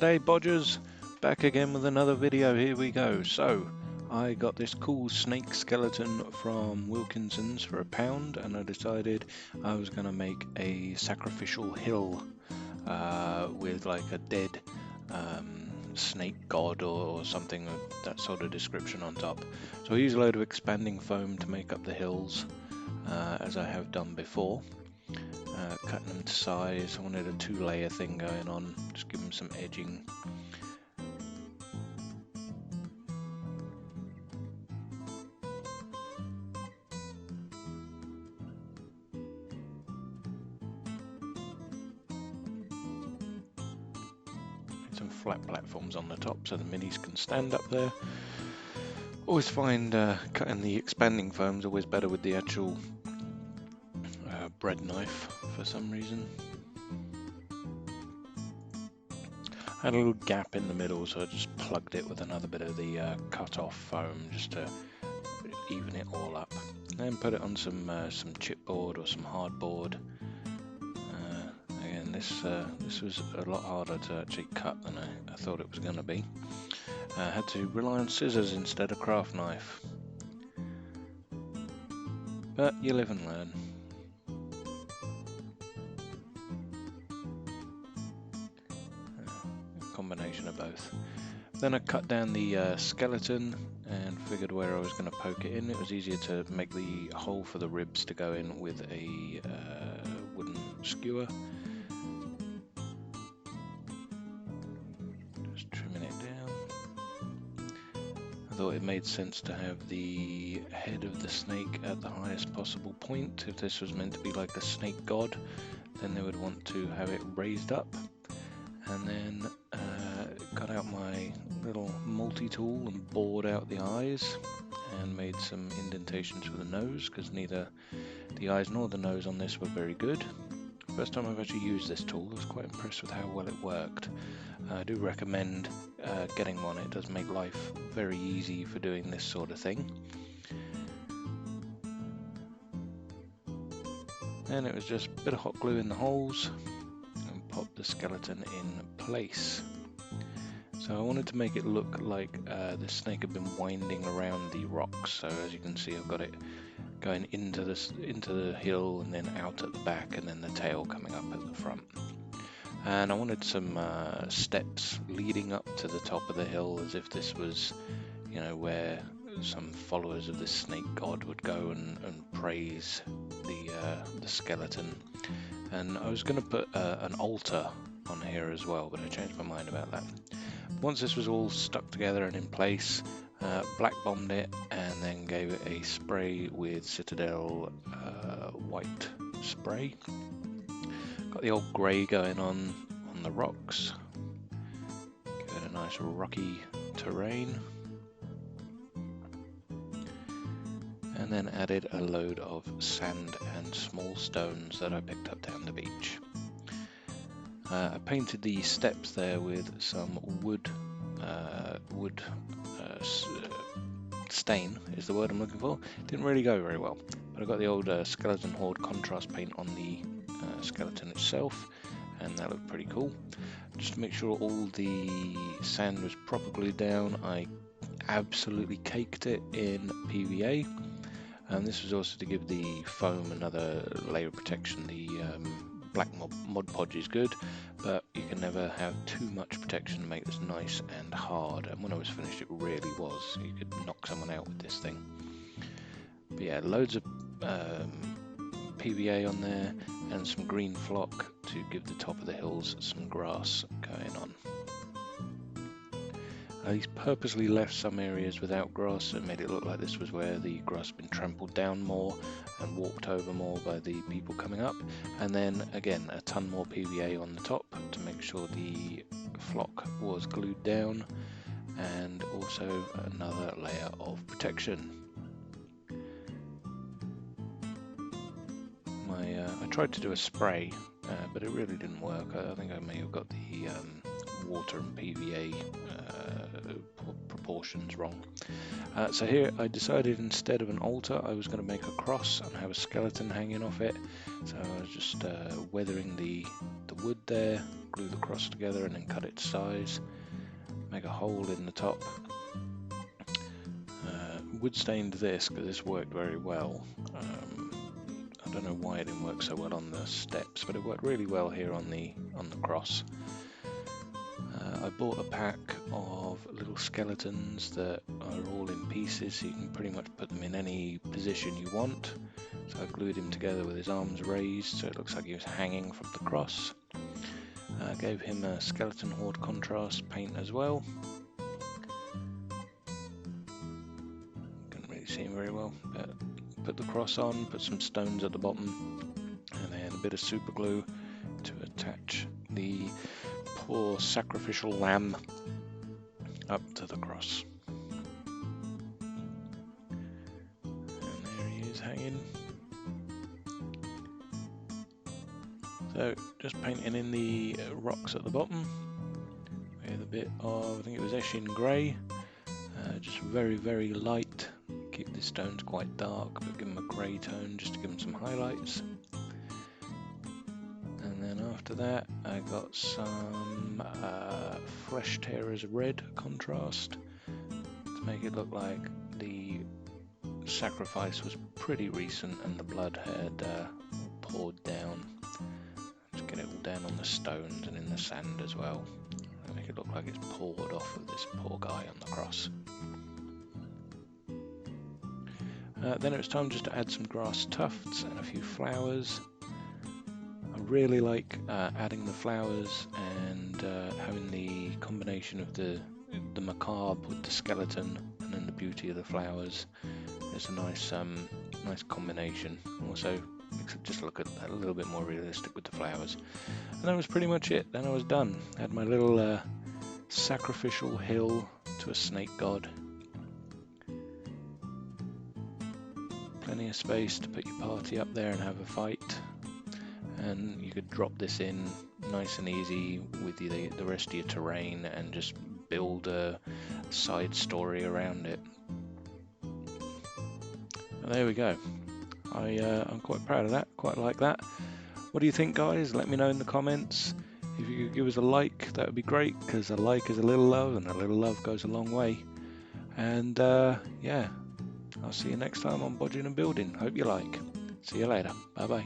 G'day Bodgers, back again with another video. Here we go. So I got this cool snake skeleton from Wilkinson's for £1, and I decided I was going to make a sacrificial hill with like a dead snake god or something of that sort of description on top. So I used a load of expanding foam to make up the hills, as I have done before. Cutting them to size. I wanted a 2-layer thing going on, just give them some edging. Some flat platforms on the top so the minis can stand up there. Always find cutting the expanding foam is always better with the actual bread knife for some reason. I had a little gap in the middle, so I just plugged it with another bit of the cut-off foam just to even it all up. Then put it on some chipboard or some hardboard. Again, this was a lot harder to actually cut than I thought it was going to be. I had to rely on scissors instead of craft knife. But you live and learn. Combination of both. Then I cut down the skeleton and figured where I was going to poke it in. It was easier to make the hole for the ribs to go in with a wooden skewer. Just trimming it down. I thought it made sense to have the head of the snake at the highest possible point. If this was meant to be like a snake god, then they would want to have it raised up. And then got out my little multi-tool and bored out the eyes and made some indentations for the nose, because neither the eyes nor the nose on this were very good. First time I've actually used this tool, I was quite impressed with how well it worked. I do recommend getting one. It does make life very easy for doing this sort of thing. And it was just a bit of hot glue in the holes and pop the skeleton in place. So I wanted to make it look like the snake had been winding around the rocks. So as you can see, I've got it going into the hill and then out at the back, and then the tail coming up at the front. And I wanted some steps leading up to the top of the hill, as if this was, you know, where some followers of this snake god would go and praise the skeleton. And I was going to put an altar on here as well, but I changed my mind about that. Once this was all stuck together and in place, black bombed it and then gave it a spray with Citadel white spray. Got the old grey going on the rocks. Give it a nice rocky terrain. And then added a load of sand and small stones that I picked up down the beach. I painted the steps there with some wood stain is the word I'm looking for. Didn't really go very well, but I got the old skeleton horde contrast paint on the skeleton itself, and that looked pretty cool. Just to make sure all the sand was proper glued down, I absolutely caked it in PVA. And this was also to give the foam another layer of protection. The black Mod Podge is good, but you can never have too much protection to make this nice and hard. And when I was finished, it really was. You could knock someone out with this thing. But yeah, loads of PVA on there and some green flock to give the top of the hills some grass going on. He's purposely left some areas without grass and made it look like this was where the grass had been trampled down more and walked over more by the people coming up. And then again, a ton more PVA on the top to make sure the flock was glued down, and also another layer of protection. I tried to do a spray, but it really didn't work. I think I may have got the water and PVA proportions wrong. So here I decided instead of an altar I was going to make a cross and have a skeleton hanging off it. So I was just weathering the wood there, glue the cross together and then cut it to size, make a hole in the top. Wood stained this because this worked very well. I don't know why it didn't work so well on the steps, but it worked really well here on the cross. I bought a pack of little skeletons that are all in pieces, so you can pretty much put them in any position you want. So I glued him together with his arms raised, so it looks like he was hanging from the cross. Gave him a skeleton horde contrast paint as well. Couldn't really see him very well, but put the cross on, put some stones at the bottom, and then a bit of super glue to attach the poor sacrificial lamb up to the cross. And there he is hanging. So just painting in the rocks at the bottom with a bit of, I think it was Eshin grey, just very, very light. Keep the stones quite dark, but give them a grey tone just to give them some highlights. And then after that I got some fresh Terra's red contrast to make it look like the sacrifice was pretty recent and the blood had poured down. Just get it all down on the stones and in the sand as well. Make it look like it's poured off of this poor guy on the cross. Then it was time just to add some grass tufts and a few flowers. I really like adding the flowers and having the combination of the macabre with the skeleton and then the beauty of the flowers. It's a nice nice combination. Also makes it just look a little bit more realistic with the flowers. And that was pretty much it. Then I was done. I had my little sacrificial hill to a snake god. Plenty of space to put your party up there and have a fight. And you could drop this in nice and easy with the rest of your terrain and just build a side story around it. Well, there we go. I'm quite proud of that, quite like that. What do you think, guys? Let me know in the comments. If you could give us a like, that would be great, because a like is a little love and a little love goes a long way. And yeah, I'll see you next time on Bodging and Building. Hope you like. See you later. Bye bye.